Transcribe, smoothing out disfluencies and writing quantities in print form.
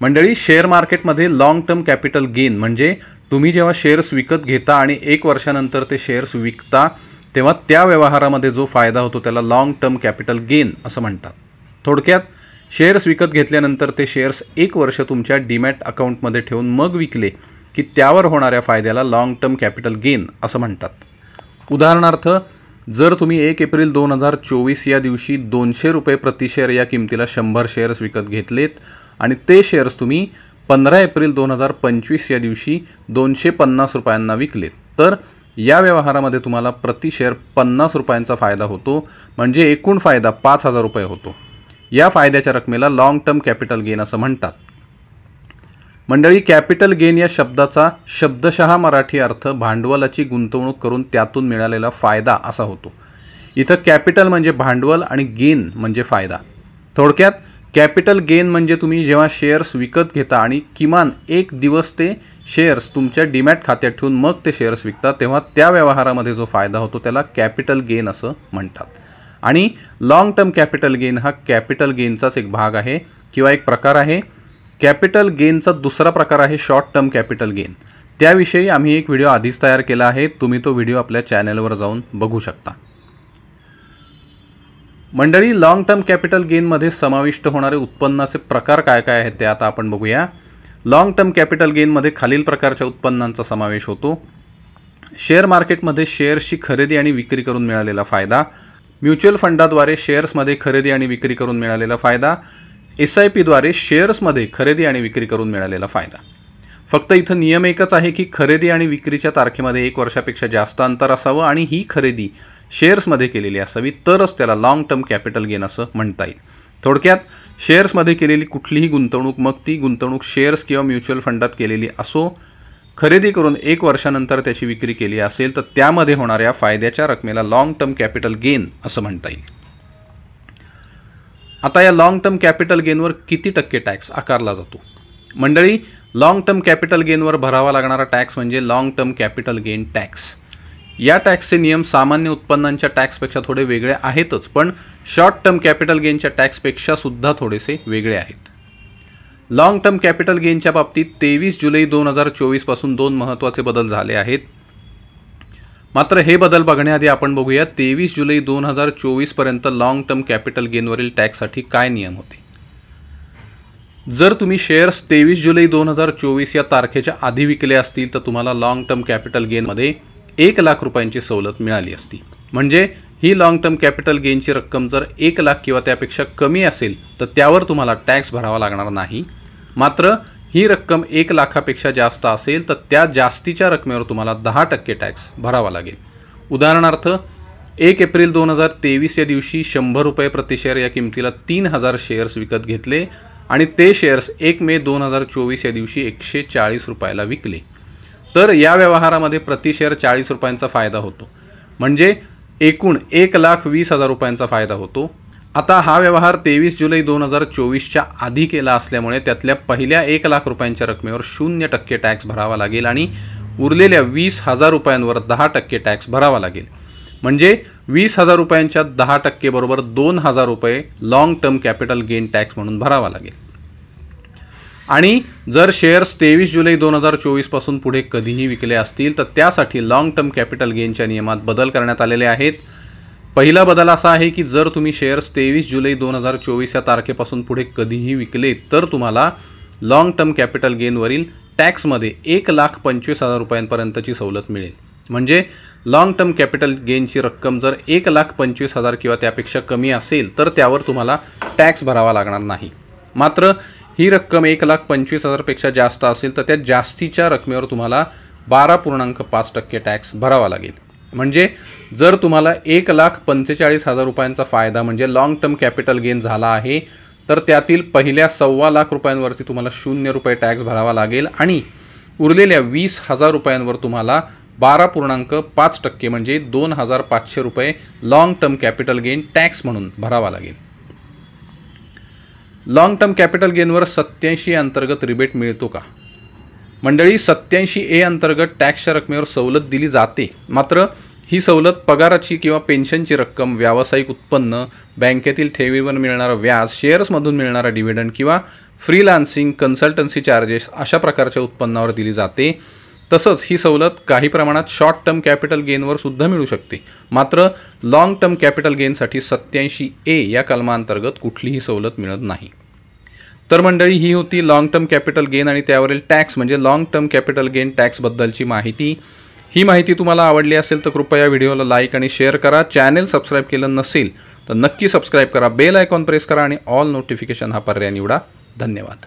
मंडळी, शेअर मार्केटमध्ये long term capital gain म्हणजे तुम्ही जेव्हा शेअर्स विकत घेता आणि 1 वर्षानंतर ते शेअर्स विकता तेव्हा त्या व्यवहारामध्ये जो फायदा होतो त्याला लॉंग टर्म कॅपिटल गेन असं म्हणतात। थोडक्यात शेअर्स विकत घेतल्यानंतर ते शेअर्स 1 वर्ष तुमच्या डीमॅट अकाउंटमध्ये ठेवून मग विकले की त्यावर होणाऱ्या फायद्याला लॉंग टर्म कॅपिटल गेन असं म्हणतात। उदाहरणार्थ, जर तुम्ही 1 एप्रिल 2024 या दिवशी 200 रुपये प्रति शेअर या किमतीला 100 शेअर्स विकत घेतलेत आणि ते शेअर्स तुम्ही 15 एप्रिल 2025 या दिवशी 250 रुपयांना विकलेत, तर या व्यवहारामध्ये तुम्हाला प्रति शेअर 50 रुपयांचा फायदा होतो, म्हणजे एकूण फायदा 5000 रुपये होतो। या फायद्याच्या रकमेला लॉंग टर्म कॅपिटल गेन असं म्हणतात। मंडळी, कॅपिटल गेन या शब्दाचा शब्दशः मराठी अर्थ भांडवलाची गुंतवणूक करून त्यातून मिळालेला फायदा असा होतो। इथं कॅपिटल म्हणजे भांडवल आणि गेन म्हणजे फायदा। थोडक्यात कॅपिटल गेन म्हणजे तुम्ही जेव्हा शेअर्स विकत घेता आणि किमान 1 दिवस ते शेअर्स तुमच्या डीमॅट खात्यात ठेवून मग ते शेअर्स विकता तेव्हा त्या व्यवहारामध्ये जो फायदा होतो त्याला कॅपिटल गेन असं म्हणतात। आणि लॉंग टर्म कॅपिटल गेन हा कॅपिटल गेनचाच एक भाग आहे किंवा एक प्रकार आहे। कॅपिटल गेनचा दुसरा प्रकार आहे शॉर्ट टर्म कॅपिटल गेन। त्याविषयी आम्ही एक व्हिडिओ आधीच तयार केला आहे, तुम्ही तो व्हिडिओ आपल्या चॅनलवर जाऊन बघू शकता। मंडळी, लॉंग टर्म कॅपिटल गेनमध्ये समाविष्ट होणारे उत्पन्नाचे प्रकार काय काय आहेत ते आता आपण बघूया। लॉंग टर्म कॅपिटल गेनमध्ये खालील प्रकारच्या उत्पन्नांचा समावेश होतो। शेअर मार्केटमध्ये शेअर्सची खरेदी आणि विक्री करून मिळालेला फायदा, म्युच्युअल फंडाद्वारे शेअर्समध्ये खरेदी आणि विक्री करून मिळालेला फायदा, SIPद्वारे शेअर्समध्ये खरेदी आणि विक्री करून मिळालेला फायदा। फक्त इथं नियम एकच आहे की खरेदी आणि विक्रीच्या तारखेमध्ये 1 वर्षापेक्षा जास्त अंतर असावं आणि ही खरेदी शेअर्समध्ये केलेली असावी, तरच त्याला लॉंग टर्म कॅपिटल गेन असं म्हणता येईल। थोडक्यात शेअर्समध्ये केलेली कुठलीही गुंतवणूक, मग ती गुंतवणूक शेअर्स किंवा म्युच्युअल फंडात केलेली असो, खरेदी करून 1 वर्षानंतर त्याची विक्री केली असेल तर त्यामध्ये होणाऱ्या फायद्याच्या रकमेला लॉंग टर्म कॅपिटल गेन असं म्हणता येईल। आता या लॉंग टर्म कॅपिटल गेनवर किती टक्के टॅक्स आकारला जातो? मंडळी, लॉंग टर्म कॅपिटल गेनवर भरावा लागणारा टॅक्स म्हणजे long term capital gain tax. या टॅक्सचे नियम सामान्य उत्पन्नांच्या टॅक्सपेक्षा थोडे वेगळे आहेतच, पण शॉर्ट टर्म कॅपिटल गेनच्या टॅक्सपेक्षा सुद्धा थोडेसे वेगळे आहेत। लॉंग टर्म कॅपिटल गेनच्या बाबतीत 23 जुलै 2024 पासून 2 महत्त्वाचे बदल झाले आहेत। मात्र हे बदल बघण्याआधी आपण बघूया 23 जुलै 2024 पर्यंत लॉंग टर्म कॅपिटल गेनवरील टॅक्ससाठी काय नियम होते। जर तुम्ही शेअर्स 23 जुलै 2024 या तारखेच्या आधी विकले असतील तर तुम्हाला लॉंग टर्म कॅपिटल गेनमध्ये 1 लाख रुपयांची सवलत मिळाली असती। म्हणजे ही लॉंग टर्म कॅपिटल गेनची रक्कम जर 1 लाख किंवा त्यापेक्षा कमी असेल तर त्यावर तुम्हाला टॅक्स भरावा लागणार नाही। मात्र ही रक्कम 1 लाखापेक्षा जास्त असेल तर त्या जास्तीच्या रकमेवर तुम्हाला 10% टॅक्स भरावा लागेल। उदाहरणार्थ, 1 एप्रिल 2023 या दिवशी 100 रुपये प्रति शेअर या किमतीला 3000 शेअर्स विकत घेतले आणि ते शेअर्स 1 मे 2024 या दिवशी 140 रुपयाला विकले, तर या व्यवहारामध्ये प्रति शेअर 40 रुपयांचा फायदा होतो, म्हणजे एकूण 1,20,000 रुपयांचा फायदा होतो। आता हा व्यवहार 23 जुलै 2024च्या आधी केला असल्यामुळे त्यातल्या पहिल्या 1 लाख रुपयांच्या रकमेवर 0% टॅक्स भरावा लागेल आणि उरलेल्या 20,000 रुपयांवर 10% टॅक्स भरावा लागेल। म्हणजे 20,000 रुपयांच्या 10% बरोबर 2,000 रुपये long term capital gain tax म्हणून भरावा लागेल। आणि जर शेअर्स 23 जुलै 2024 पासून पुढे कधीही विकले असतील तर त्यासाठी लॉंग टर्म कॅपिटल गेनच्या नियमात बदल करण्यात आलेले आहेत। पहिला बदल असा आहे की जर तुम्ही शेअर्स 23 जुलै 2024 या तारखेपासून पुढे कधीही विकले तर तुम्हाला लॉंग टर्म कॅपिटल गेनवरील टॅक्समध्ये 1,25,000 रुपयांपर्यंतची सवलत मिळेल। म्हणजे लॉंग टर्म कॅपिटल गेनची रक्कम जर 1,25,000 किंवा त्यापेक्षा कमी असेल तर त्यावर तुम्हाला टॅक्स भरावा लागणार नाही। मात्र ही रक्कम 1,25,000 पेक्षा जास्त असेल तर त्या जास्तीच्या रकमेवर तुम्हाला 12.5% टॅक्स भरावा लागेल। म्हणजे जर तुम्हाला 1,45,000 रुपयांचा फायदा म्हणजे लॉंग टर्म कॅपिटल गेन झाला आहे तर त्यातील पहिल्या 1.25 लाख रुपयांवरती तुम्हाला 0 रुपये टॅक्स भरावा लागेल आणि उरलेल्या 20,000 रुपयांवर तुम्हाला 12.5% म्हणजे 2,500 रुपये long term capital gain tax म्हणून भरावा लागेल। लॉंग टर्म कॅपिटल गेनवर 87 अंतर्गत रिबेट मिळतो का? मंडळी, 87A अंतर्गत टॅक्सच्या रकमेवर सवलत दिली जाते, मात्र ही सवलत पगाराची किंवा पेन्शनची रक्कम, व्यावसायिक उत्पन्न, बँकेतील ठेवीवर मिळणारा व्याज, शेअर्समधून मिळणारा डिव्हिडंड किंवा फ्रीलान्सिंग, कन्सल्टन्सी चार्जेस अशा प्रकारच्या उत्पन्नावर दिली जाते। तसंच ही सवलत काही प्रमाणात शॉर्ट टर्म कॅपिटल गेनवर सुद्धा मिळू शकते। मात्र लॉंग टर्म कॅपिटल गेनसाठी 87A या कलमांतर्गत कुठलीही सवलत मिळत नाही। तर मंडळी, ही होती लॉंग टर्म कॅपिटल गेन आणि त्यावरील टॅक्स म्हणजे लॉंग टर्म कॅपिटल गेन टॅक्सबद्दलची माहिती। ही माहिती तुम्हाला आवडली असेल तर कृपया व्हिडिओला लाईक आणि शेअर करा। चॅनल सबस्क्राईब केलं नसेल तर नक्की सबस्क्राईब करा, बेल आयकॉन प्रेस करा आणि ऑल नोटिफिकेशन हा पर्याय निवडा। धन्यवाद।